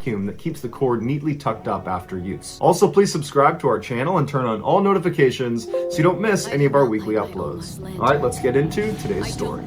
vacuum that keeps the cord neatly tucked up after use. Also, please subscribe to our channel and turn on all notifications so you don't miss any of our weekly uploads. Alright, let's get into today's story.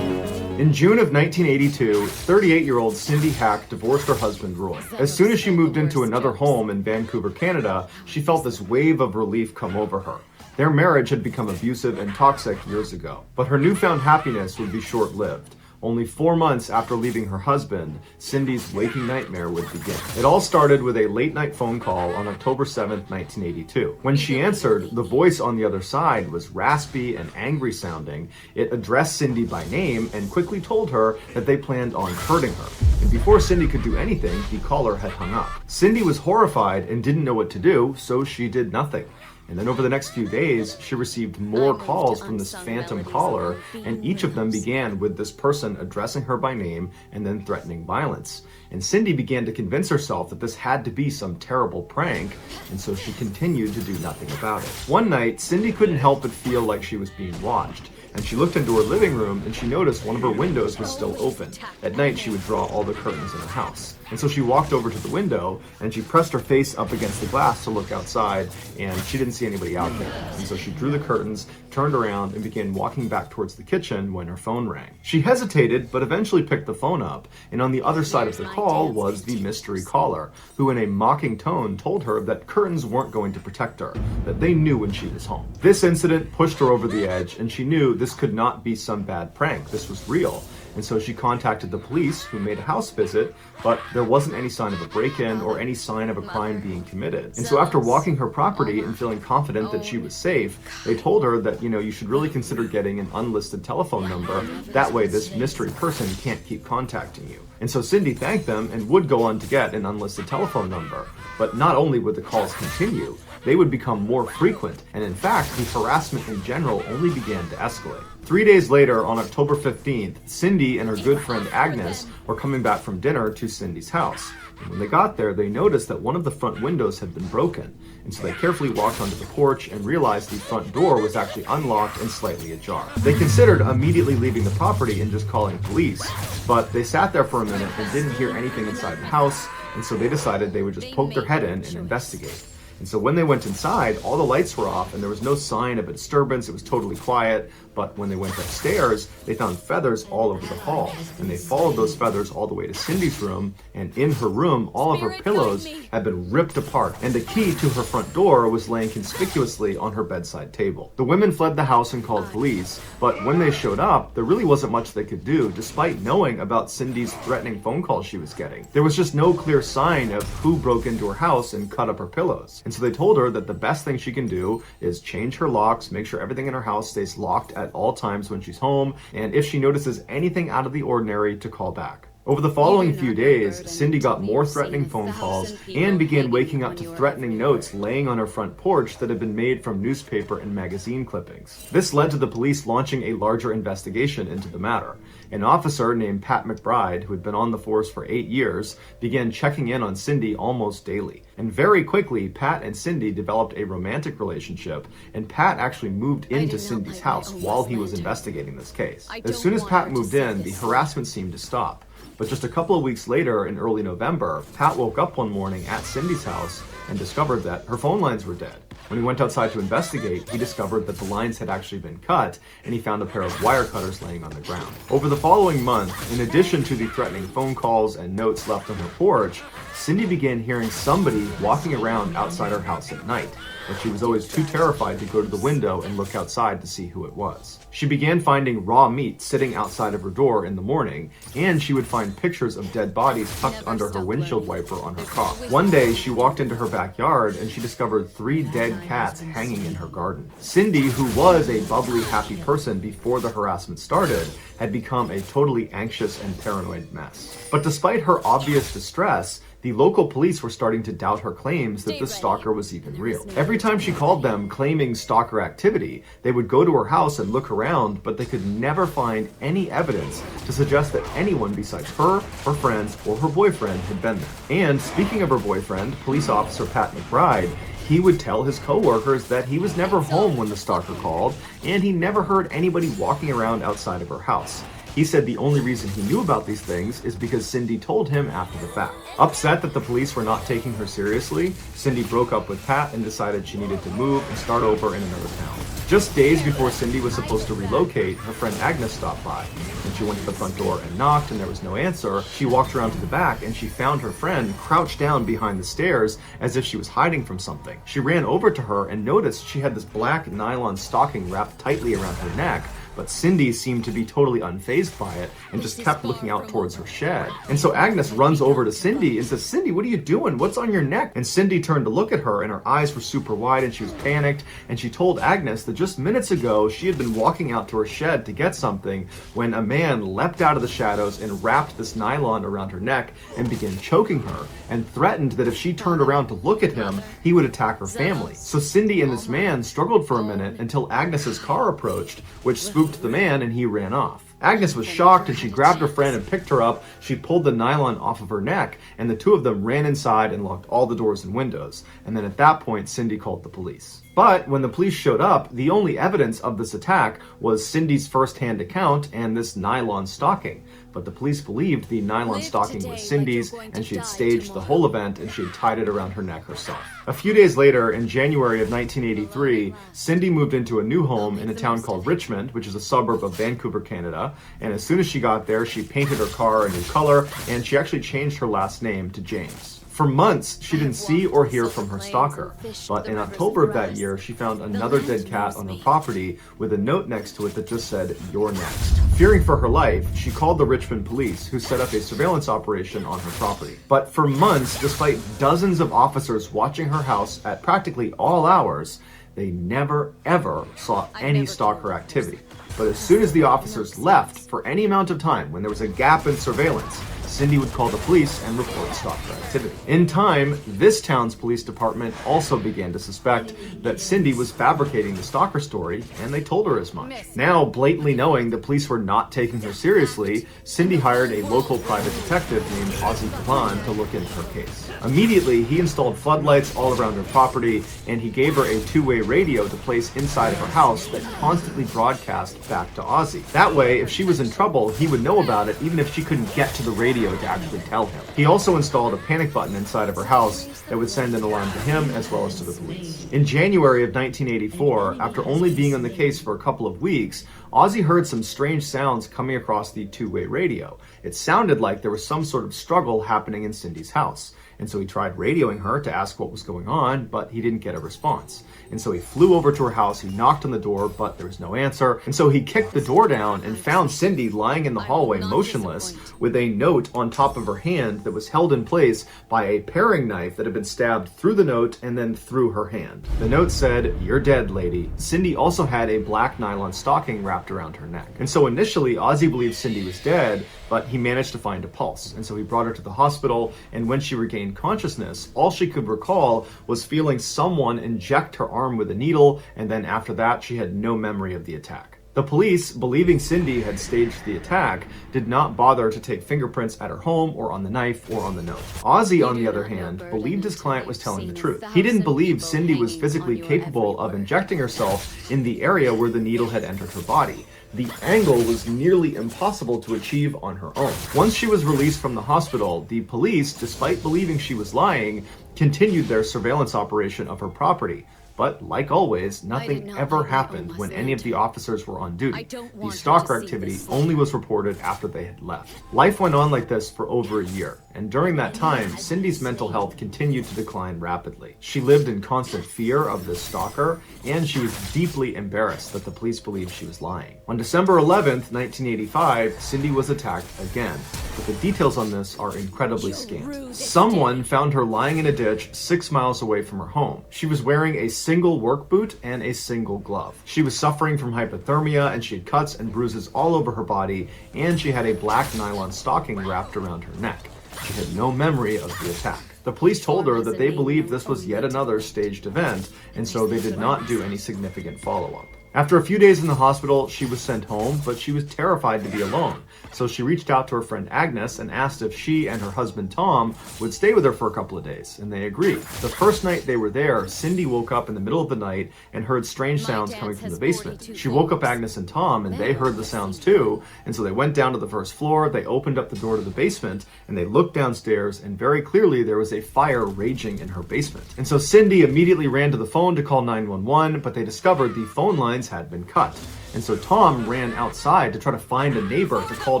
In June of 1982, 38-year-old Cindy Hack divorced her husband, Roy. As soon as she moved into another home in Vancouver, Canada, she felt this wave of relief come over her. Their marriage had become abusive and toxic years ago, but her newfound happiness would be short-lived. Only 4 months after leaving her husband, Cindy's waking nightmare would begin. It all started with a late-night phone call on October 7th, 1982. When she answered, the voice on the other side was raspy and angry sounding. It addressed Cindy by name and quickly told her that they planned on hurting her. And before Cindy could do anything, the caller had hung up. Cindy was horrified and didn't know what to do, so she did nothing. And then over the next few days, she received more calls from this phantom caller, and each of them began with this person addressing her by name and then threatening violence. And Cindy began to convince herself that this had to be some terrible prank, and so she continued to do nothing about it. One night, Cindy couldn't help but feel like she was being watched, and she looked into her living room and she noticed one of her windows was still open. At night, she would draw all the curtains in the house. And so she walked over to the window and she pressed her face up against the glass to look outside, and she didn't see anybody out there. And so she drew the curtains, turned around, and began walking back towards the kitchen when her phone rang. She hesitated, but eventually picked the phone up, and on the other side of the call was the mystery caller, who in a mocking tone told her that curtains weren't going to protect her, that they knew when she was home. This incident pushed her over the edge, and she knew this could not be some bad prank. This was real. And so she contacted the police, who made a house visit, but there wasn't any sign of a break-in or any sign of a crime being committed. And so after walking her property and feeling confident that she was safe, they told her that, you should really consider getting an unlisted telephone number. That way this mystery person can't keep contacting you. And so Cindy thanked them and would go on to get an unlisted telephone number. But not only would the calls continue, they would become more frequent, and in fact, the harassment in general only began to escalate. 3 days later, on October 15th, Cindy and her good friend Agnes were coming back from dinner to Cindy's house. And when they got there, they noticed that one of the front windows had been broken, and so they carefully walked onto the porch and realized the front door was actually unlocked and slightly ajar. They considered immediately leaving the property and just calling police, but they sat there for a minute and didn't hear anything inside the house, and so they decided they would just poke their head in and investigate. And so when they went inside, all the lights were off and there was no sign of a disturbance. It was totally quiet. But when they went upstairs, they found feathers all over the hall. And they followed those feathers all the way to Cindy's room. And in her room, all of her pillows had been ripped apart. And the key to her front door was laying conspicuously on her bedside table. The women fled the house and called police. But when they showed up, there really wasn't much they could do, despite knowing about Cindy's threatening phone calls she was getting. There was just no clear sign of who broke into her house and cut up her pillows. And so they told her that the best thing she can do is change her locks, make sure everything in her house stays locked at all times when she's home, and if she notices anything out of the ordinary, to call back. Over the following few days, Cindy got more threatening phone calls and began waking up to threatening notes laying on her front porch that had been made from newspaper and magazine clippings. This led to the police launching a larger investigation into the matter. An officer named Pat McBride, who had been on the force for 8 years, began checking in on Cindy almost daily. And very quickly, Pat and Cindy developed a romantic relationship, and Pat actually moved into Cindy's house while he was investigating this case. As soon as Pat moved in, the harassment seemed to stop. But just a couple of weeks later, in early November, Pat woke up one morning at Cindy's house and discovered that her phone lines were dead. When he went outside to investigate, he discovered that the lines had actually been cut, and he found a pair of wire cutters laying on the ground. Over the following month, in addition to the threatening phone calls and notes left on her porch, Cindy began hearing somebody walking around outside her house at night, but she was always too terrified to go to the window and look outside to see who it was. She began finding raw meat sitting outside of her door in the morning, and she would find pictures of dead bodies tucked under her windshield wiper on her car. One day, she walked into her backyard and she discovered 3 dead cats hanging in her garden. Cindy, who was a bubbly, happy person before the harassment started, had become a totally anxious and paranoid mess. But despite her obvious distress, the local police were starting to doubt her claims that the stalker was even real. Every time she called them claiming stalker activity, they would go to her house and look around, but they could never find any evidence to suggest that anyone besides her friends, or her boyfriend had been there. And speaking of her boyfriend, police officer Pat McBride, He would tell his coworkers that he was never home when the stalker called, and he never heard anybody walking around outside of her house. He said the only reason he knew about these things is because Cindy told him after the fact. Upset that the police were not taking her seriously, Cindy broke up with Pat and decided she needed to move and start over in another town. Just days before Cindy was supposed to relocate, her friend Agnes stopped by. When she went to the front door and knocked and there was no answer, she walked around to the back and she found her friend crouched down behind the stairs as if she was hiding from something. She ran over to her and noticed she had this black nylon stocking wrapped tightly around her neck, but Cindy seemed to be totally unfazed by it and just kept looking out towards her shed. And so Agnes runs over to Cindy and says, "Cindy, what are you doing? What's on your neck?" And Cindy turned to look at her and her eyes were super wide and she was panicked, and she told Agnes that just minutes ago she had been walking out to her shed to get something when a man leapt out of the shadows and wrapped this nylon around her neck and began choking her and threatened that if she turned around to look at him, he would attack her family. So Cindy and this man struggled for a minute until Agnes's car approached, which spooked the man and he ran off. Agnes was shocked and she grabbed her friend and picked her up. She pulled the nylon off of her neck and the two of them ran inside and locked all the doors and windows. And then at that point, Cindy called the police. But when the police showed up, the only evidence of this attack was Cindy's first-hand account and this nylon stocking. But the police believed the nylon stocking was Cindy's and she had staged the whole event and she had tied it around her neck herself. A few days later, in January of 1983, Cindy moved into a new home in a town called Richmond, which is a suburb of Vancouver, Canada. And as soon as she got there, she painted her car a new color and she actually changed her last name to James. For months, she didn't see or hear from her stalker, but in October of that year, she found another dead cat on her property with a note next to it that just said, "You're next." Fearing for her life, she called the Richmond police, who set up a surveillance operation on her property. But for months, despite dozens of officers watching her house at practically all hours, they never, ever saw any stalker activity. But as soon as the officers left for any amount of time, when there was a gap in surveillance, Cindy would call the police and report stalker activity. In time, this town's police department also began to suspect that Cindy was fabricating the stalker story, and they told her as much. Now, blatantly knowing the police were not taking her seriously, Cindy hired a local private detective named Ozzy Kavan to look into her case. Immediately, he installed floodlights all around her property, and he gave her a two-way radio to place inside of her house that constantly broadcast back to Ozzy. That way, if she was in trouble, he would know about it even if she couldn't get to the radio to actually tell him. He also installed a panic button inside of her house that would send an alarm to him as well as to the police. In January of 1984, after only being on the case for a couple of weeks, Ozzy heard some strange sounds coming across the two-way radio. It sounded like there was some sort of struggle happening in Cindy's house. And so he tried radioing her to ask what was going on, but he didn't get a response. And so he flew over to her house, he knocked on the door, but there was no answer. And so he kicked the door down and found Cindy lying in the hallway motionless with a note on top of her hand that was held in place by a paring knife that had been stabbed through the note and then through her hand. The note said, "You're dead, lady." Cindy also had a black nylon stocking wrapped around her neck. And so initially, Ozzy believed Cindy was dead, but he managed to find a pulse. And so he brought her to the hospital, and when she regained consciousness, all she could recall was feeling someone inject her arm with a needle, and then after that, she had no memory of the attack. The police, believing Cindy had staged the attack, did not bother to take fingerprints at her home or on the knife or on the note. Ozzy, on the other hand, believed his client was telling the truth. He didn't believe Cindy was physically capable of injecting herself in the area where the needle had entered her body. The angle was nearly impossible to achieve on her own. Once she was released from the hospital, the police, despite believing she was lying, continued their surveillance operation of her property. But like always, nothing ever happened when any of the officers were on duty. The stalker activity only was reported after they had left. Life went on like this for over a year, and during that time, Cindy's mental health continued to decline rapidly. She lived in constant fear of this stalker, and she was deeply embarrassed that the police believed she was lying. On December 11th, 1985, Cindy was attacked again, but the details on this are incredibly scant. Someone found her lying in a ditch 6 miles away from her home. She was wearing a single work boot and a single glove. She was suffering from hypothermia and she had cuts and bruises all over her body, and she had a black nylon stocking wrapped around her neck. She had no memory of the attack. The police told her that they believed this was yet another staged event, and so they did not do any significant follow-up. After a few days in the hospital, she was sent home, but she was terrified to be alone. So she reached out to her friend Agnes and asked if she and her husband Tom would stay with her for a couple of days, and they agreed. The first night they were there, Cindy woke up in the middle of the night and heard strange sounds coming from the basement. She woke up Agnes and Tom, and they heard the sounds too, and so they went down to the first floor, they opened up the door to the basement, and they looked downstairs, and very clearly there was a fire raging in her basement. And so Cindy immediately ran to the phone to call 911, but they discovered the phone lines had been cut. And so Tom ran outside to try to find a neighbor to call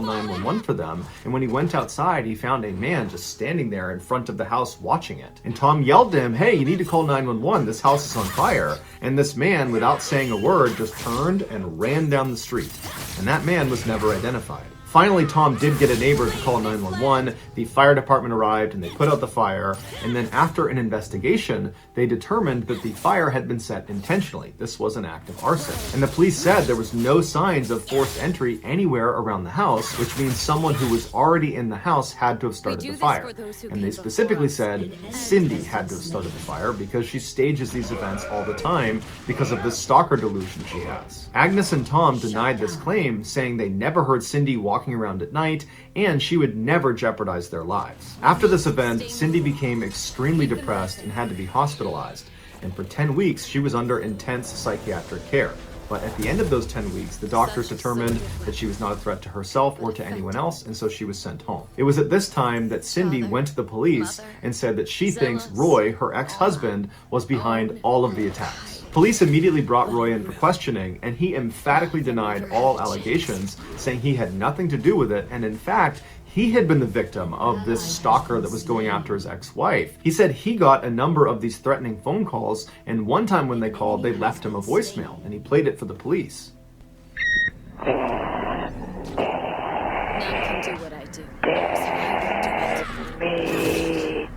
911 for them. And when he went outside, he found a man just standing there in front of the house watching it. And Tom yelled to him, "Hey, you need to call 911. This house is on fire." And this man, without saying a word, just turned and ran down the street. And that man was never identified. Finally, Tom did get a neighbor to call 911. The fire department arrived and they put out the fire. And then after an investigation, they determined that the fire had been set intentionally. This was an act of arson. And the police said there was no signs of forced entry anywhere around the house, which means someone who was already in the house had to have started the fire. And they specifically said Cindy had to have started the fire because she stages these events all the time because of this stalker delusion she has. Agnes and Tom denied this claim, saying they never heard Cindy walking around at night, and she would never jeopardize their lives. After this event, Cindy became extremely depressed and had to be hospitalized. And for 10 weeks, she was under intense psychiatric care. But at the end of those 10 weeks, the doctors determined that she was not a threat to herself or to anyone else, and so she was sent home. It was at this time that Cindy went to the police and said that she thinks Roy, her ex-husband, was behind all of the attacks. Police immediately brought Roy in for questioning, and he emphatically denied all allegations, saying he had nothing to do with it, and in fact, he had been the victim of this stalker that was going after his ex-wife. He said he got a number of these threatening phone calls, and one time when they called, they left him a voicemail, and he played it for the police. None can do what I do, so I will do it.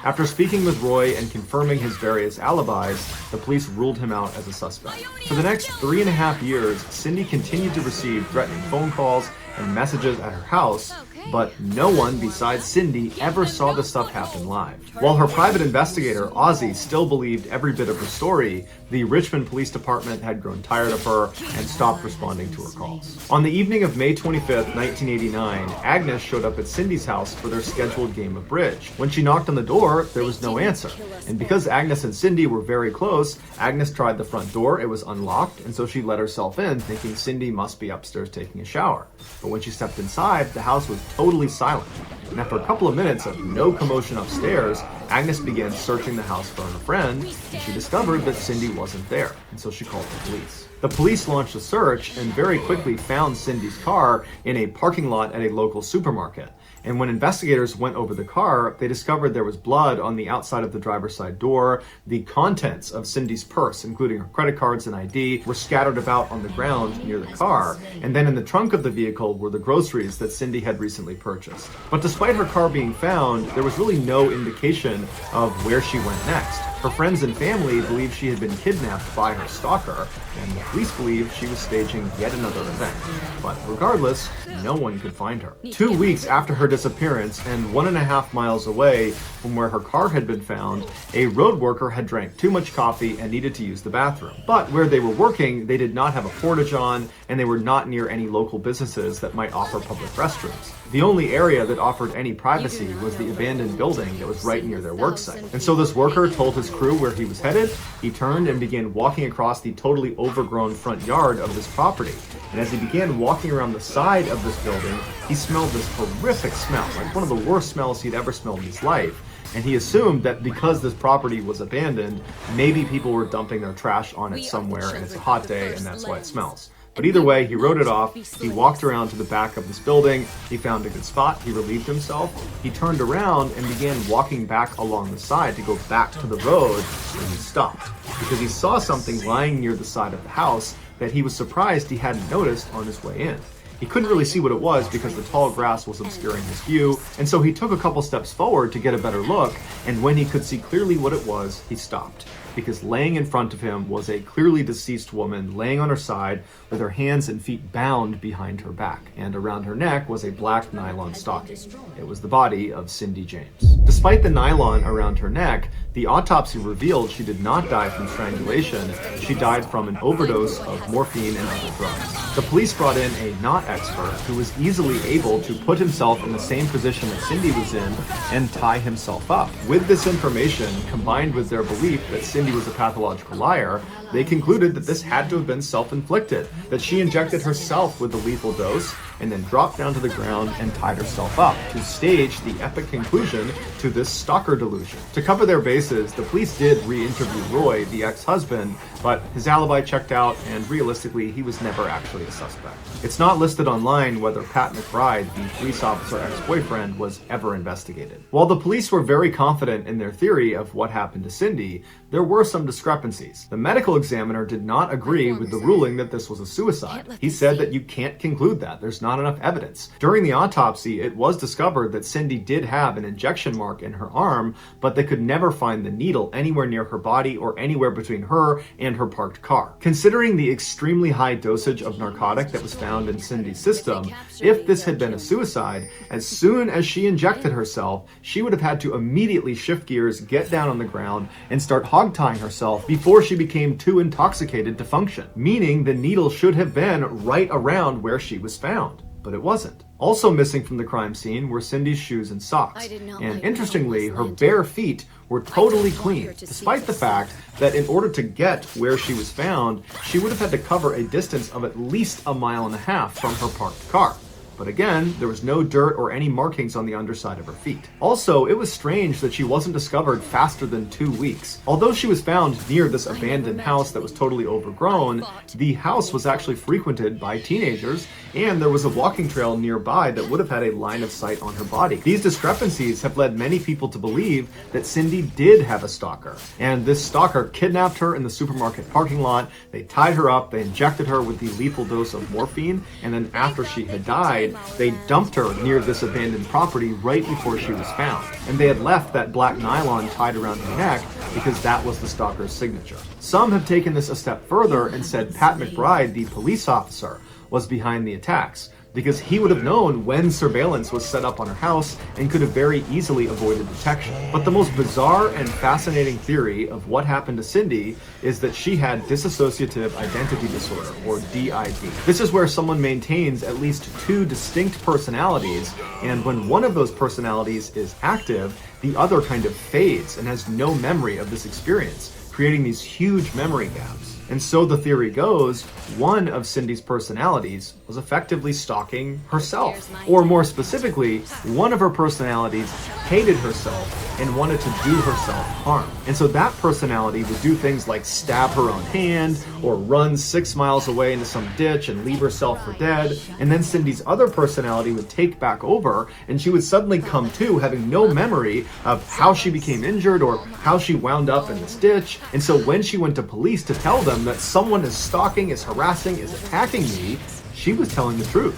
After speaking with Roy and confirming his various alibis, the police ruled him out as a suspect. For the next 3.5 years, Cindy continued to receive threatening phone calls and messages at her house, but no one besides Cindy ever saw this stuff happen live. While her private investigator, Ozzy, still believed every bit of her story, the Richmond Police Department had grown tired of her and stopped responding to her calls. On the evening of May 25th, 1989, Agnes showed up at Cindy's house for their scheduled game of bridge. When she knocked on the door, there was no answer. And because Agnes and Cindy were very close, Agnes tried the front door, it was unlocked, and so she let herself in, thinking Cindy must be upstairs taking a shower. But when she stepped inside, the house was totally silent. And after a couple of minutes of no commotion upstairs, Agnes began searching the house for her friend, and she discovered that Cindy wasn't there, and so she called the police. The police launched a search and very quickly found Cindy's car in a parking lot at a local supermarket. And when investigators went over the car, they discovered there was blood on the outside of the driver's side door. The contents of Cindy's purse, including her credit cards and ID, were scattered about on the ground near the car. And then in the trunk of the vehicle were the groceries that Cindy had recently purchased. But despite her car being found, there was really no indication of where she went next. Her friends and family believed she had been kidnapped by her stalker, and the police believed she was staging yet another event. But regardless, no one could find her. 2 weeks after her disappearance, and 1.5 miles away from where her car had been found, a road worker had drank too much coffee and needed to use the bathroom. But where they were working, they did not have a portage on, and they were not near any local businesses that might offer public restrooms. The only area that offered any privacy was the abandoned building that was right near their work site. And so this worker told his crew where he was headed. He turned and began walking across the totally overgrown front yard of this property. And as he began walking around the side of this building, he smelled this horrific smell, like one of the worst smells he'd ever smelled in his life. And he assumed that because this property was abandoned, maybe people were dumping their trash on it somewhere and it's a hot day and that's why it smells. But either way, he wrote it off. He walked around to the back of this building. He found a good spot. He relieved himself. He turned around and began walking back along the side to go back to the road, and he stopped because he saw something lying near the side of the house that he was surprised he hadn't noticed on his way in. He couldn't really see what it was because the tall grass was obscuring his view, and so he took a couple steps forward to get a better look, and when he could see clearly what it was, he stopped. Because laying in front of him was a clearly deceased woman laying on her side with her hands and feet bound behind her back, and around her neck was a black nylon stocking. It was the body of Cindy James. Despite the nylon around her neck, The autopsy revealed she did not die from strangulation. She died from an overdose of morphine and other drugs. The police brought in a not expert who was easily able to put himself in the same position that Cindy was in and tie himself up. With this information, combined with their belief that Cindy was a pathological liar, they concluded that this had to have been self-inflicted, that she injected herself with the lethal dose and then dropped down to the ground and tied herself up to stage the epic conclusion to this stalker delusion. To cover their bases, the police did re-interview Roy, the ex-husband, but his alibi checked out and realistically he was never actually a suspect. It's not listed online whether Pat McBride, the police officer ex-boyfriend, was ever investigated. While the police were very confident in their theory of what happened to Cindy, there were some discrepancies. The medical examiner did not agree with the ruling that this was a suicide. He said that you can't conclude that. There's not enough evidence. During the autopsy, it was discovered that Cindy did have an injection mark in her arm, but they could never find the needle anywhere near her body or anywhere between her and her parked car. Considering the extremely high dosage of narcotic that was found in Cindy's system, if this had been a suicide, as soon as she injected herself, she would have had to immediately shift gears, get down on the ground, and start hog-tying herself before she became too intoxicated to function, meaning the needle should have been right around where she was found. But it wasn't. Also missing from the crime scene were Cindy's shoes and socks. And interestingly, her bare feet were totally clean, despite the fact that in order to get where she was found, she would have had to cover a distance of at least 1.5 miles from her parked car. But again, there was no dirt or any markings on the underside of her feet. Also, it was strange that she wasn't discovered faster than 2 weeks. Although she was found near this abandoned house that was totally overgrown, the house was actually frequented by teenagers, and there was a walking trail nearby that would have had a line of sight on her body. These discrepancies have led many people to believe that Cindy did have a stalker, and this stalker kidnapped her in the supermarket parking lot. They tied her up, they injected her with the lethal dose of morphine, and then after she had died, they dumped her near this abandoned property right before she was found. And they had left that black nylon tied around her neck because that was the stalker's signature. Some have taken this a step further and said Pat McBride, the police officer, was behind the attacks, because he would have known when surveillance was set up on her house and could have very easily avoided detection. But the most bizarre and fascinating theory of what happened to Cindy is that she had dissociative identity disorder, or DID. This is where someone maintains at least 2 distinct personalities, and when one of those personalities is active, the other kind of fades and has no memory of this experience, creating these huge memory gaps. And so the theory goes, one of Cindy's personalities was effectively stalking herself. Or more specifically, one of her personalities hated herself and wanted to do herself harm. And so that personality would do things like stab her own hand or run 6 miles away into some ditch and leave herself for dead. And then Cindy's other personality would take back over and she would suddenly come to having no memory of how she became injured or how she wound up in this ditch. And so when she went to police to tell them that someone is stalking, is harassing, is attacking me, she was telling the truth.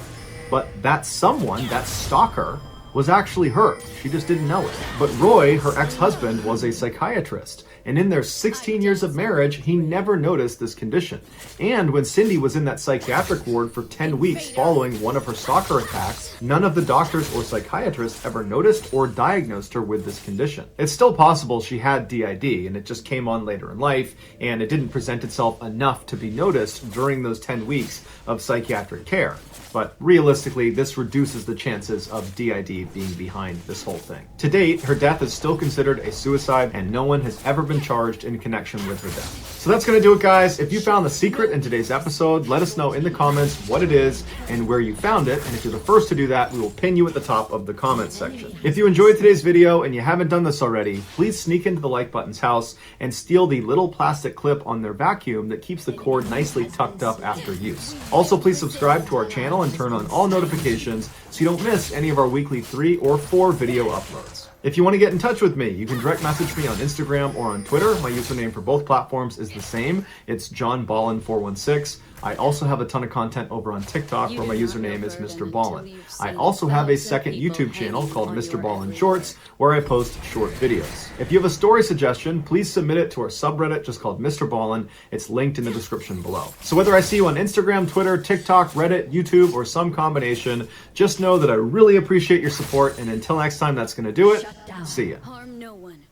But that someone, that stalker, was actually her. She just didn't know it. But Roy, her ex-husband, was a psychiatrist, and in their 16 years of marriage, he never noticed this condition. And when Cindy was in that psychiatric ward for 10 weeks following one of her stalker attacks, none of the doctors or psychiatrists ever noticed or diagnosed her with this condition. It's still possible she had DID, and it just came on later in life, and it didn't present itself enough to be noticed during those 10 weeks of psychiatric care. But realistically, this reduces the chances of DID being behind this whole thing. To date, her death is still considered a suicide, and no one has ever been charged in connection with her death. So that's going to do it, guys. If you found the secret in today's episode, let us know in the comments what it is and where you found it. And if you're the first to do that, we will pin you at the top of the comments section. If you enjoyed today's video and you haven't done this already, please sneak into the like button's house and steal the little plastic clip on their vacuum that keeps the cord nicely tucked up after use. Also, please subscribe to our channel and turn on all notifications so you don't miss any of our weekly 3 or 4 video uploads. If you want to get in touch with me, you can direct message me on Instagram or on Twitter. My username for both platforms is the same. It's JohnBallin416. I also have a ton of content over on TikTok where my username is Mr. Ballin. I also have a second YouTube channel called Mr. Ballin Shorts where I post short videos. If you have a story suggestion, please submit it to our subreddit just called Mr. Ballin. It's linked in the description below. So whether I see you on Instagram, Twitter, TikTok, Reddit, YouTube, or some combination, just know that I really appreciate your support, and until next time, that's going to do it. See ya. Harm no one.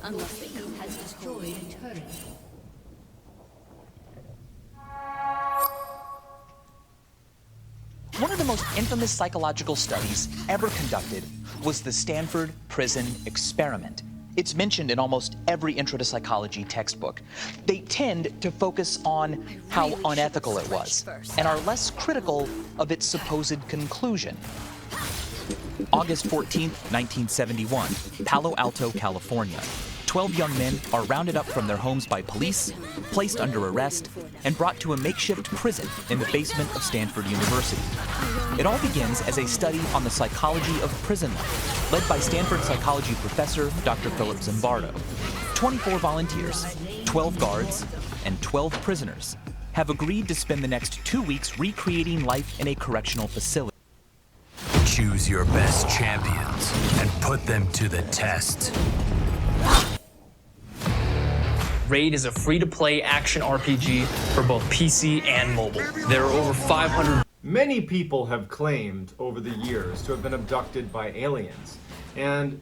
Unless they come has destroyed a turret. One of the most infamous psychological studies ever conducted was the Stanford Prison Experiment. It's mentioned in almost every intro to psychology textbook. They tend to focus on how unethical it was and are less critical of its supposed conclusion. August 14th, 1971, Palo Alto, California. 12 young men are rounded up from their homes by police, placed under arrest, and brought to a makeshift prison in the basement of Stanford University. It all begins as a study on the psychology of prison life, led by Stanford psychology professor Dr. Philip Zimbardo. 24 volunteers, 12 guards, and 12 prisoners have agreed to spend the next 2 weeks recreating life in a correctional facility. Choose your best champions and put them to the test. Raid is a free-to-play action RPG for both PC and mobile. There are over 500. Many people have claimed over the years to have been abducted by aliens, and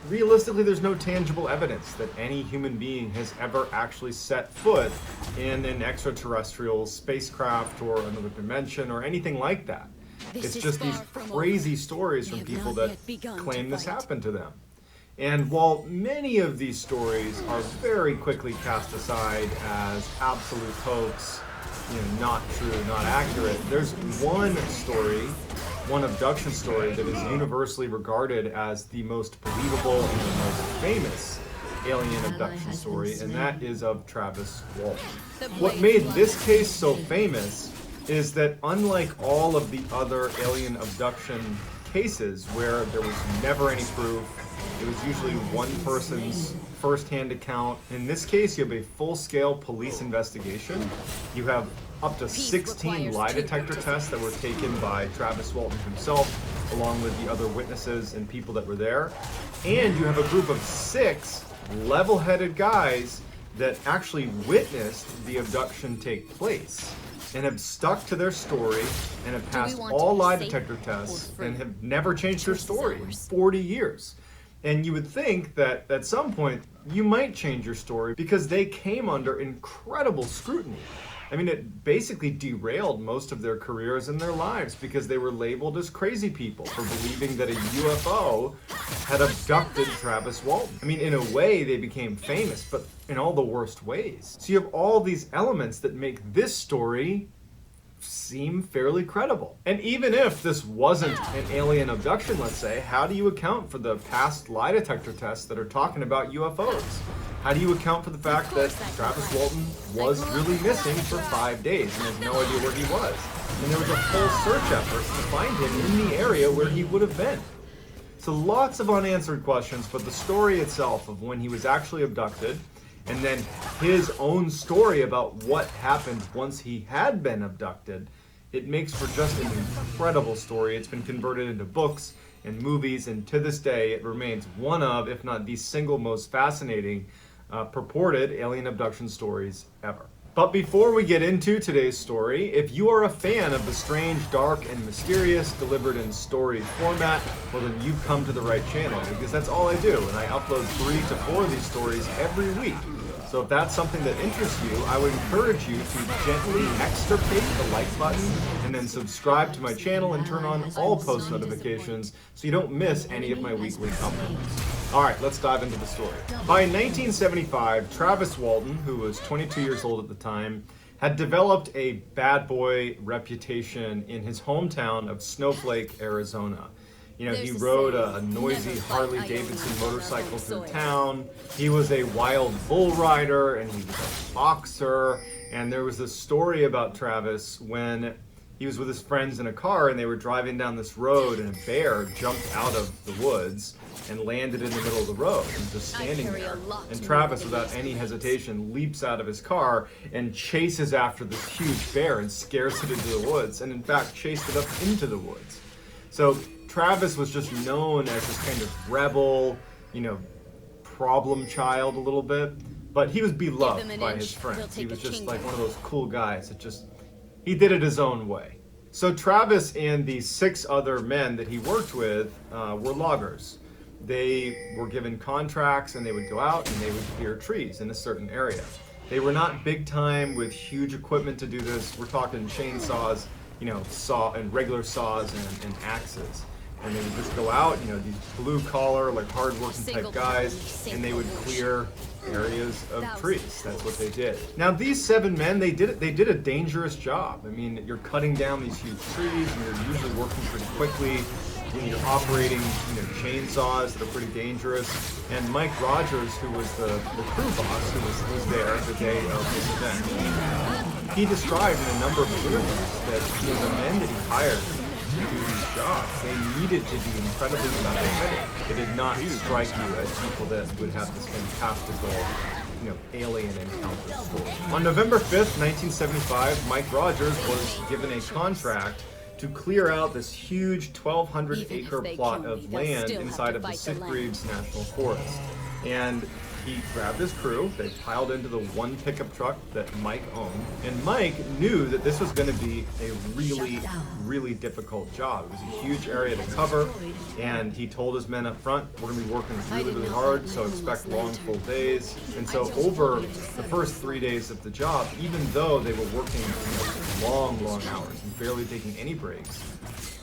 realistically there's no tangible evidence that any human being has ever actually set foot in an extraterrestrial spacecraft or another dimension or anything like that. It's just these crazy stories from people that claim this happened to them. And while many of these stories are very quickly cast aside as absolute hoax, not true, not accurate, there's one story, one abduction story that is universally regarded as the most believable and the most famous alien abduction story, and that is of Travis Walton. What made this case so famous is that unlike all of the other alien abduction cases where there was never any proof, it was usually one person's first-hand account. In this case, you have a full-scale police investigation. You have up to 16 lie detector tests that were taken by Travis Walton himself, along with the other witnesses and people that were there. And you have a group of 6 level-headed guys that actually witnessed the abduction take place and have stuck to their story and have passed all lie detector tests and have never changed their story in 40 years. And you would think that at some point you might change your story because they came under incredible scrutiny. I mean, it basically derailed most of their careers and their lives because they were labeled as crazy people for believing that a UFO had abducted Travis Walton. I mean, in a way, they became famous, but in all the worst ways. So you have all these elements that make this story seem fairly credible. And even if this wasn't an alien abduction, let's say, how do you account for the past lie detector tests that are talking about UFOs? How do you account for the fact that Travis Walton was really missing for 5 days and has no idea where he was? And there was a full search effort to find him in the area where he would have been. So lots of unanswered questions, but the story itself of when he was actually abducted, and then his own story about what happened once he had been abducted, it makes for just an incredible story. It's been converted into books and movies, and to this day it remains one of, if not the single most fascinating purported alien abduction stories ever. But before we get into today's story, if you are a fan of the strange, dark, and mysterious delivered in story format, well then you've come to the right channel, because that's all I do, and I upload 3 to 4 of these stories every week. So if that's something that interests you, I would encourage you to gently extirpate the like button and then subscribe to my channel and turn on all post notifications so you don't miss any of my weekly uploads. Alright, let's dive into the story. By 1975, Travis Walton, who was 22 years old at the time, had developed a bad boy reputation in his hometown of Snowflake, Arizona. You know, he rode a noisy Harley-Davidson motorcycle through town. He was a wild bull rider, and he was a boxer. And there was this story about Travis when he was with his friends in a car, and they were driving down this road, and a bear jumped out of the woods and landed in the middle of the road and just standing there. And Travis, without any hesitation, leaps out of his car and chases after this huge bear and scares it into the woods, and in fact chased it up into the woods. So Travis was just known as this kind of rebel, problem child a little bit, but he was beloved by his friends. He was just like one of those cool guys that he did it his own way. So Travis and the 6 other men that he worked with were loggers. They were given contracts and they would go out and they would clear trees in a certain area. They were not big time with huge equipment to do this. We're talking chainsaws, you know, regular saws and axes. And they would just go out, you know, these blue collar, like hard working type guys, and they would clear areas of trees. That's what they did. Now these 7 men, they did a dangerous job. I mean, you're cutting down these huge trees and you're usually working pretty quickly. When you're operating, you know, chainsaws that are pretty dangerous. And Mike Rogers, who was the crew boss, who was there the day of this event, he described in a number of interviews that, you know, the men that he hired to do these jobs, they needed to be incredibly level-headed. It did not strike you as people that would have this fantastical, you know, alien encounter story. On November 5th, 1975, Mike Rogers was given a contract to clear out this huge 1,200-acre plot of land inside of the Sitgreaves National Forest. And he grabbed his crew, they piled into the one pickup truck that Mike owned, and Mike knew that this was going to be a really, really difficult job. It was a huge area to cover, and he told his men up front, we're going to be working really, really hard, so expect long, full days. And so over the first 3 days of the job, even though they were working, you know, long, long hours and barely taking any breaks,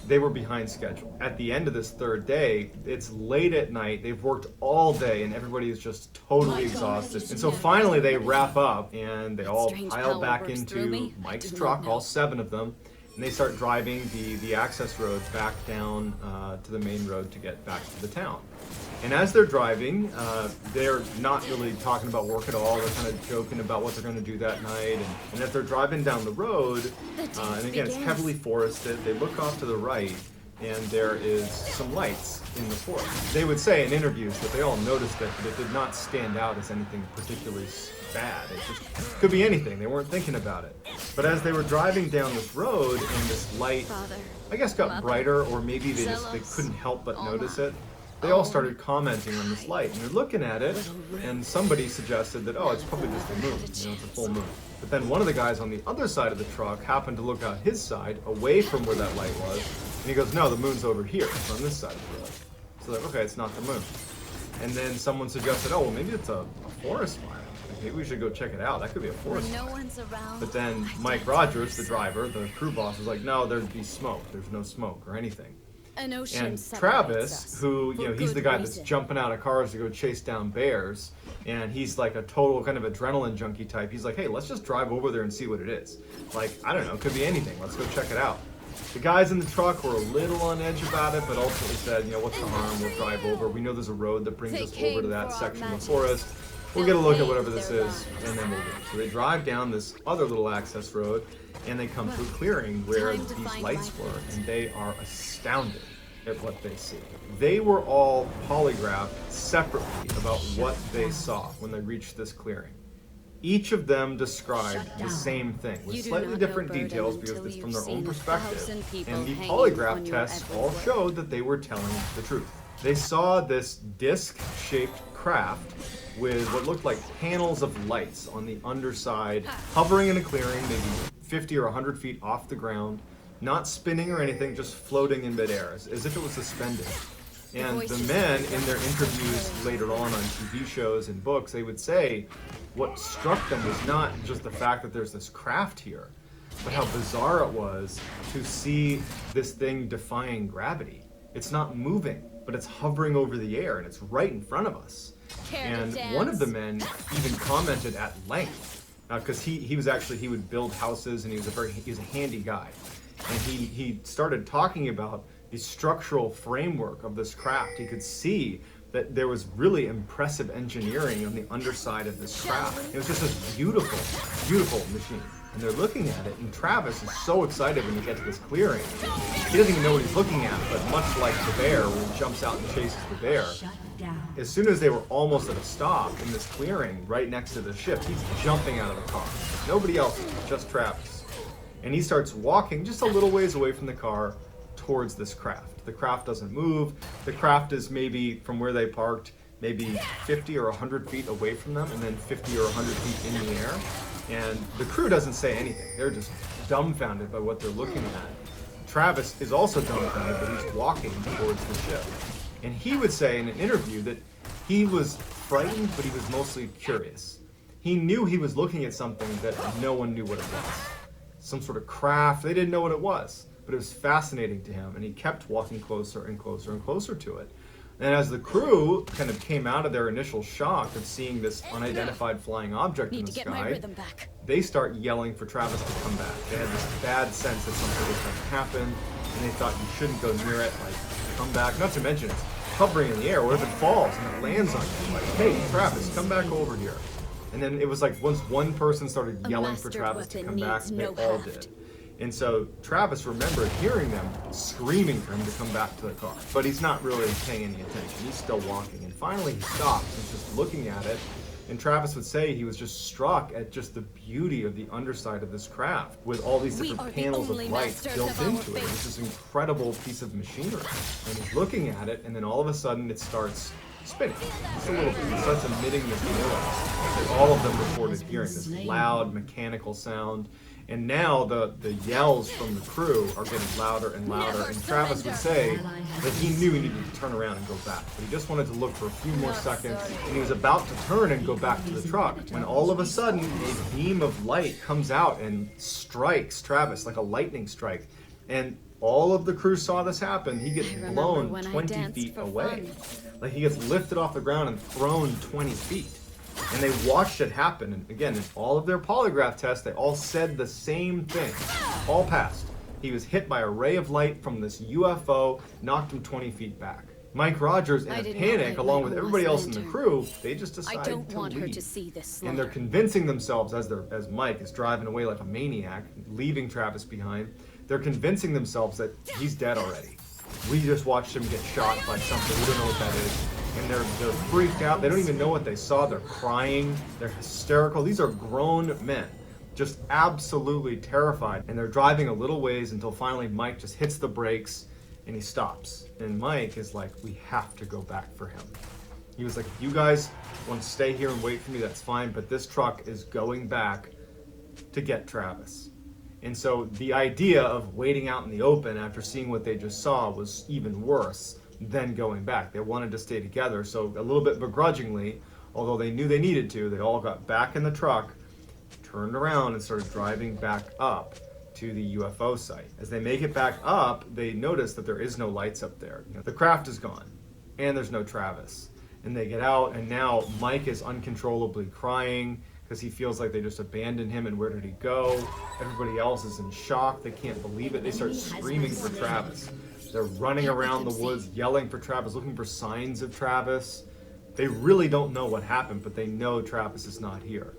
they were behind schedule. At the end of this 3rd day, it's late at night, they've worked all day, and everybody is just totally exhausted. And so finally they wrap up, and they all pile back into Mike's truck, all 7 of them, and they start driving the access roads back down to the main road to get back to the town. And as they're driving, they're not really talking about work at all. They're kind of joking about what they're going to do that night. And as they're driving down the road, and again, it's heavily forested, they look off to the right, and there is some lights in the forest. They would say in interviews that they all noticed it, but it did not stand out as anything particularly bad. It just could be anything. They weren't thinking about it. But as they were driving down this road, and this light, I guess, got brighter, or maybe they couldn't help but notice it, they all started commenting on this light, and they're looking at it, and somebody suggested that, oh, it's probably just the moon, you know, it's a full moon. But then one of the guys on the other side of the truck happened to look out his side, away from where that light was, and he goes, no, the moon's over here, it's on this side of the road. So they're like, okay, it's not the moon. And then someone suggested, oh, well, maybe it's a forest fire. Like, maybe we should go check it out. That could be a forest fire. But then Mike Rogers, the driver, the crew boss, was like, no, thered be smoke. There's no smoke or anything. And Travis, who, you know, he's the guy that's jumping out of cars to go chase down bears, and he's like a total kind of adrenaline junkie type. He's like, hey, let's just drive over there and see what it is. Like, I don't know, it could be anything. Let's go check it out. The guys in the truck were a little on edge about it, but ultimately said, you know, what's the harm? We'll drive over. We know there's a road that brings us over to that section of the forest. We'll get a look at whatever this is, and then we'll leave. So they drive down this other little access road, and they come to a clearing where these lights were, and they are astounded at what they see. They were all polygraphed separately about what they saw when they reached this clearing. Each of them described the same thing with slightly different details because it's from their own perspective, and the polygraph tests all showed that they were telling the truth. They saw this disc-shaped craft with what looked like panels of lights on the underside, hovering in a clearing maybe 50 or 100 feet off the ground, not spinning or anything, just floating in midair, as if it was suspended. And the men, in their interviews later on TV shows and books, they would say what struck them was not just the fact that there's this craft here, but how bizarre it was to see this thing defying gravity. It's not moving, but it's hovering over the air, and it's right in front of us. And one of the men even commented at length, because he would build houses, and he was a handy guy. And he started talking about the structural framework of this craft. He could see that there was really impressive engineering on the underside of this craft. It was just this beautiful, beautiful machine. And they're looking at it, and Travis is so excited when they get to this clearing. He doesn't even know what he's looking at, but much like the bear, when he jumps out and chases the bear, as soon as they were almost at a stop in this clearing right next to the ship, he's jumping out of the car. Nobody else, just Travis. And he starts walking just a little ways away from the car towards this craft. The craft doesn't move. The craft is maybe from where they parked, maybe 50 or 100 feet away from them, and then 50 or 100 feet in the air. And the crew doesn't say anything. They're just dumbfounded by what they're looking at. Travis is also dumbfounded, but he's walking towards the ship. And he would say in an interview that he was frightened, but he was mostly curious. He knew he was looking at something that no one knew what it was. Some sort of craft, they didn't know what it was, but it was fascinating to him, and he kept walking closer and closer and closer to it. And as the crew kind of came out of their initial shock of seeing this unidentified flying object in the sky, they start yelling for Travis to come back. They had this bad sense that something was going to happen, and they thought you shouldn't go near it, like, come back. Not to mention, it's hovering in the air. What if it falls and it lands on you? Like, hey, Travis, come back over here. And then it was like once one person started yelling for Travis to come back, they all did. And so Travis remembered hearing them screaming for him to come back to the car. But he's not really paying any attention. He's still walking. And finally he stops and just looking at it. And Travis would say he was just struck at just the beauty of the underside of this craft with all these different panels of light built into it. It's this incredible piece of machinery. And he's looking at it, and then all of a sudden it starts spinning just a little bit. It starts emitting this noise that all of them reported hearing, this loud mechanical sound. And now the yells from the crew are getting louder and louder, and Travis would say that he knew he needed to turn around and go back, but he just wanted to look for a few more seconds, and he was about to turn and go back to the truck when all of a sudden a beam of light comes out and strikes Travis like a lightning strike. And all of the crew saw this happen. He gets blown 20 feet away. Like, he gets lifted off the ground and thrown 20 feet. And they watched it happen. And again, in all of their polygraph tests, they all said the same thing. All passed. He was hit by a ray of light from this UFO, knocked him 20 feet back. Mike Rogers, in a panic, along with everybody else in the crew, they just decide to leave. And they're convincing themselves, as Mike is driving away like a maniac, leaving Travis behind, they're convincing themselves that he's dead already. We just watched him get shot by something. We don't know what that is. And they're freaked out. They don't even know what they saw. They're crying. They're hysterical. These are grown men, just absolutely terrified. And they're driving a little ways until finally Mike just hits the brakes and he stops. And Mike is like, we have to go back for him. He was like, if you guys want to stay here and wait for me, that's fine. But this truck is going back to get Travis. And so the idea of waiting out in the open after seeing what they just saw was even worse than going back. They wanted to stay together. So a little bit begrudgingly, although they knew they needed to, they all got back in the truck, turned around and started driving back up to the UFO site. As they make it back up, they notice that there is no lights up there. You know, the craft is gone and there's no Travis. And they get out, and now Mike is uncontrollably crying because he feels like they just abandoned him, and where did he go? Everybody else is in shock. They can't believe it. They start screaming for Travis. They're running around the woods, yelling for Travis, looking for signs of Travis. They really don't know what happened, but they know Travis is not here.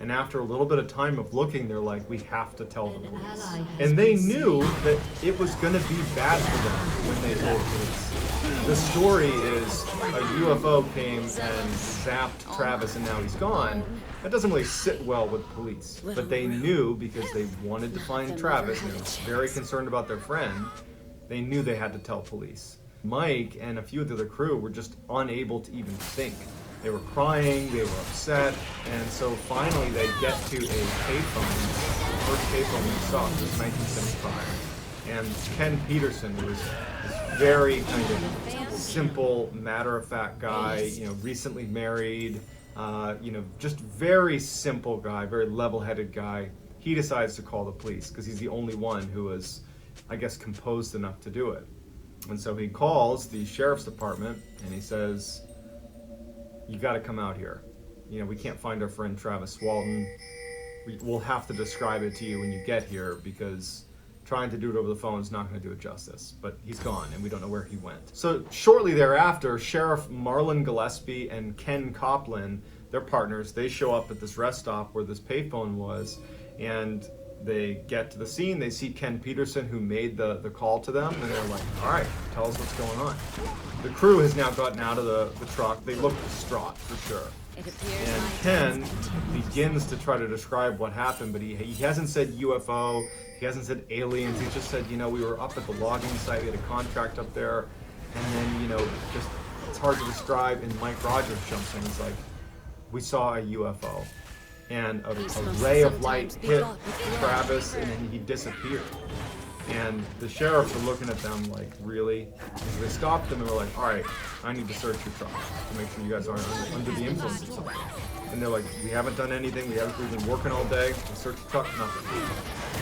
And after a little bit of time of looking, they're like, we have to tell the police. And they knew that it was going to be bad for them when they told police. The story is a UFO came and zapped Travis and now he's gone. That doesn't really sit well with police. But they knew, because they wanted to find Travis and they were very concerned about their friend, they knew they had to tell police. Mike and a few of the other crew were just unable to even think. They were crying, they were upset, and so finally they get to a payphone. The first payphone we saw was 1975. And Ken Peterson was this very kind of simple, matter-of-fact guy, you know, recently married, you know, just very simple guy, very level-headed guy. He decides to call the police because he's the only one who was, I guess, composed enough to do it. And so he calls the sheriff's department and he says, you got to come out here. You know, we can't find our friend Travis Walton. We'll have to describe it to you when you get here, because trying to do it over the phone is not going to do it justice. But he's gone and we don't know where he went. So shortly thereafter, Sheriff Marlon Gillespie and Ken Copeland, they're partners, they show up at this rest stop where this payphone was, and they get to the scene. They see Ken Peterson, who made the call to them, and they're like, all right, tell us what's going on. The crew has now gotten out of the truck. They look distraught, for sure. And Ken begins to try to describe what happened, but he hasn't said UFO, he hasn't said aliens, he just said, you know, we were up at the logging site, we had a contract up there, and then, you know, just, it's hard to describe, and Mike Rogers jumps in and is like, we saw a UFO. And a ray of light hit Travis, and then he disappeared. And the sheriffs are looking at them like, really? And so they stopped them and were like, all right, I need to search your truck to make sure you guys aren't under the influence of something. And they're like, we haven't done anything. We've been working all day. We searched the truck, nothing.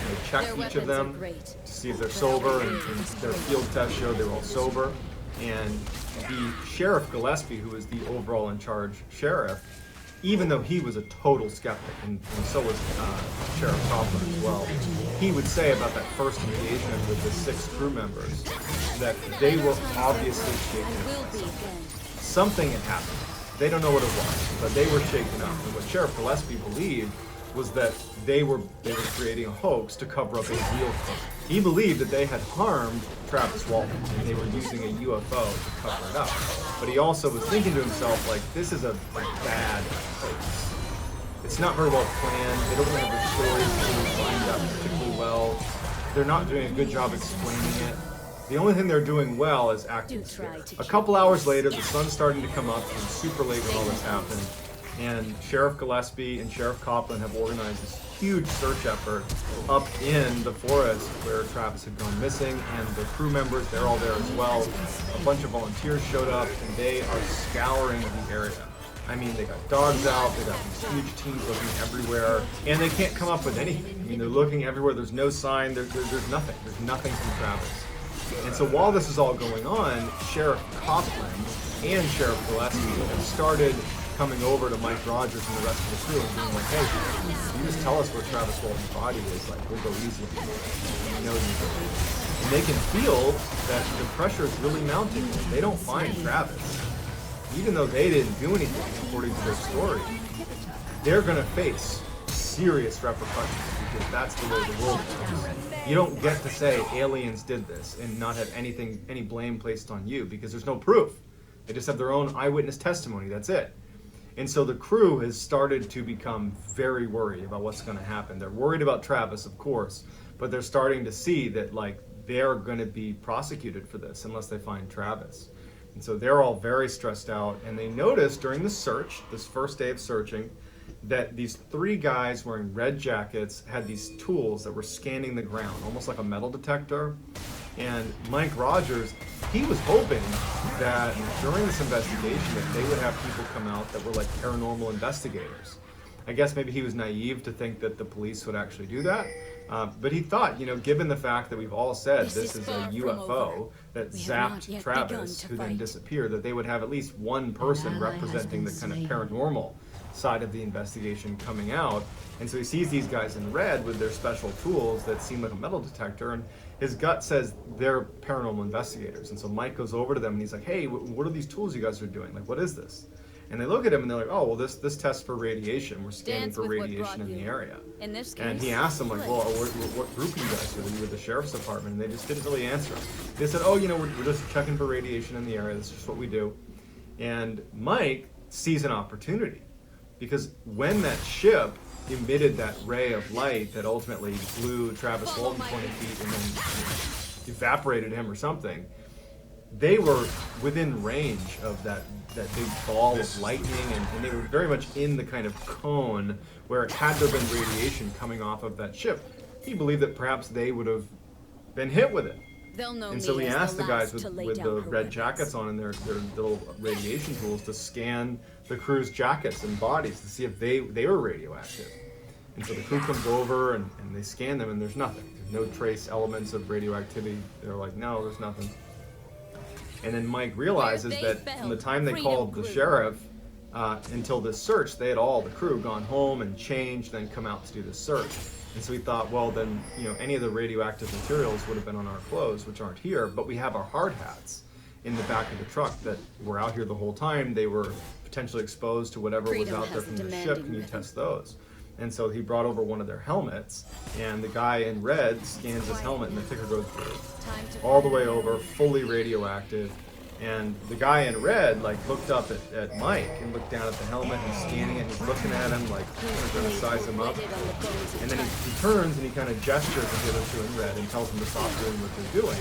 And they checked each of them to see if they're sober, and their field test showed they were all sober. And the Sheriff Gillespie, who was the overall in charge sheriff, even though he was a total skeptic, and so was Sheriff Coughlin as well, he would say about that first engagement with the 6 crew members that they were obviously shaken up by something. Something had happened. They don't know what it was, but they were shaken up. And what Sheriff Gillespie believed was that they were creating a hoax to cover up a real crime. He believed that they had harmed Travis Walton and they were using a UFO to cover it up. But he also was thinking to himself, like, this is a bad hoax. It's not very well planned. They don't have their stories lined up particularly well. They're not doing a good job explaining it. The only thing they're doing well is acting scared. A couple hours later, the sun's starting to come up. It was super late when all this happened. And Sheriff Gillespie and Sheriff Coughlin have organized this huge search effort up in the forest where Travis had gone missing, and the crew members, they're all there as well. A bunch of volunteers showed up, and they are scouring the area. I mean, they got dogs out, they got these huge teams looking everywhere, and they can't come up with anything. I mean, they're looking everywhere, there's no sign, there's nothing. There's nothing from Travis. And so while this is all going on, Sheriff Coughlin and Sheriff Gillespie have started coming over to Mike Rogers and the rest of the crew and being like, hey, you just tell us where Travis Walton's body is, like, we'll go easy on you. We know you do. And they can feel that the pressure is really mounting. If they don't find Travis, even though they didn't do anything according to their story, they're going to face serious repercussions because that's the way the world works. You don't get to say aliens did this and not have any blame placed on you because there's no proof. They just have their own eyewitness testimony, that's it. And so the crew has started to become very worried about what's going to happen. They're worried about Travis, of course, but they're starting to see that, like, they're going to be prosecuted for this unless they find Travis. And so they're all very stressed out, and they noticed during the search, this first day of searching, that these 3 guys wearing red jackets had these tools that were scanning the ground, almost like a metal detector. And Mike Rogers, he was hoping that during this investigation that they would have people come out that were like paranormal investigators. I guess maybe he was naive to think that the police would actually do that. But he thought, given the fact that we've all said this is a UFO that zapped Travis, who then disappeared, that they would have at least one person representing the kind of paranormal side of the investigation coming out. And so he sees these guys in red with their special tools that seem like a metal detector, and his gut says they're paranormal investigators. And so Mike goes over to them and he's like, hey, what are these tools you guys are doing? Like, what is this? And they look at him and they're like, oh, well, this tests for radiation. We're scanning for radiation in the area. In this case, and he asked them, like, well, what group are you guys with? Are you with the sheriff's department? And they just didn't really answer him. They said, oh, we're just checking for radiation in the area. That's just what we do. And Mike sees an opportunity because when that ship emitted that ray of light that ultimately blew Travis Walton 20 feet and then evaporated him or something, they were within range of that big ball of lightning, and they were very much in the kind of cone where had there been radiation coming off of that ship, he believed that perhaps they would have been hit with it. And so he asked the guys with the red jackets on and their little radiation tools to scan the crew's jackets and bodies to see if they were radioactive. And so the crew comes over and they scan them and there's nothing. There's no trace elements of radioactivity. They're like, no, there's nothing. And then Mike realizes that from the time they called the sheriff until this search, they had all the crew gone home and changed, then come out to do this search. And so he thought, well, then, any of the radioactive materials would have been on our clothes, which aren't here, but we have our hard hats in the back of the truck that were out here the whole time. They were potentially exposed to whatever was out there from the ship. Can you test those? And so he brought over one of their helmets, and the guy in red scans his helmet, and the ticker goes all the way over, fully radioactive. And the guy in red, looked up at Mike and looked down at the helmet and scanning it, and he's looking at him like he's going to size him up. And then he turns and he kind of gestures at the other 2 in red and tells them to stop doing what they're doing.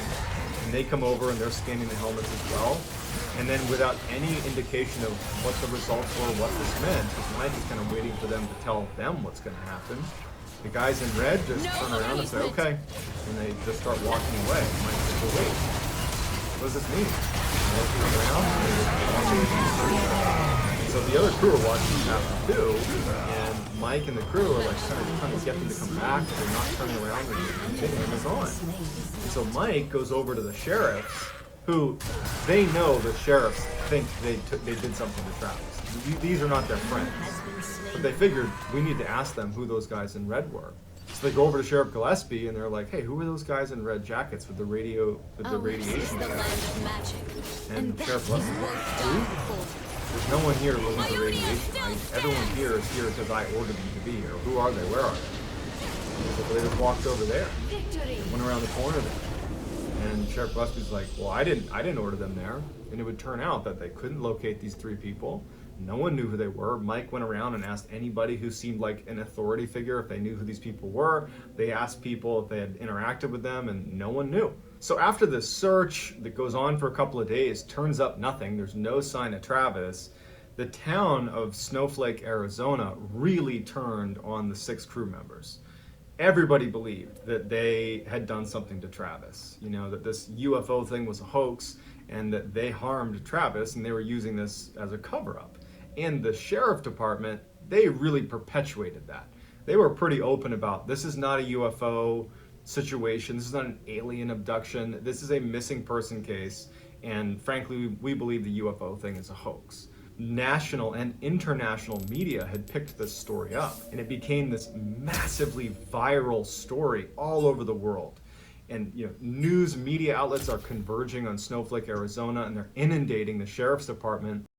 And they come over and they're scanning the helmets as well. And then without any indication of what the results were, what this meant, because Mike is kind of waiting for them to tell them what's going to happen, The guys in red just turn around and say, okay. And they just start walking away. Mike says, well, wait, what does this mean? And they turn around and they walk away from the search. So the other crew are watching this happen too, and Mike and the crew are like trying to get them to come back, but they're not turning around and continuing is on. And so Mike goes over to the sheriffs, who they know the sheriffs think they did something to Travis. These are not their friends. But they figured we need to ask them who those guys in red were. So they go over to Sheriff Gillespie and they're like, "Hey, who were those guys in red jackets with the radiation test?" And Sheriff Gillespie's like, "Who? There's no one here looking for radiation. Everyone here is here because I ordered them to be here. Who are they? Where are they?" So they just walked over there, went around the corner there, and Sheriff Gillespie's like, "Well, I didn't order them there." And it would turn out that they couldn't locate these three people. No one knew who they were. Mike went around and asked anybody who seemed like an authority figure if they knew who these people were. They asked people if they had interacted with them, and no one knew. So after this search that goes on for a couple of days, turns up nothing, there's no sign of Travis, the town of Snowflake, Arizona really turned on the 6 crew members. Everybody believed that they had done something to Travis, that this UFO thing was a hoax and that they harmed Travis and they were using this as a cover-up. And the sheriff department, they really perpetuated that. They were pretty open about, this is not a UFO situation, this is not an alien abduction, this is a missing person case, and frankly, we believe the UFO thing is a hoax. National and international media had picked this story up, and it became this massively viral story all over the world. And news media outlets are converging on Snowflake, Arizona, and they're inundating the sheriff's department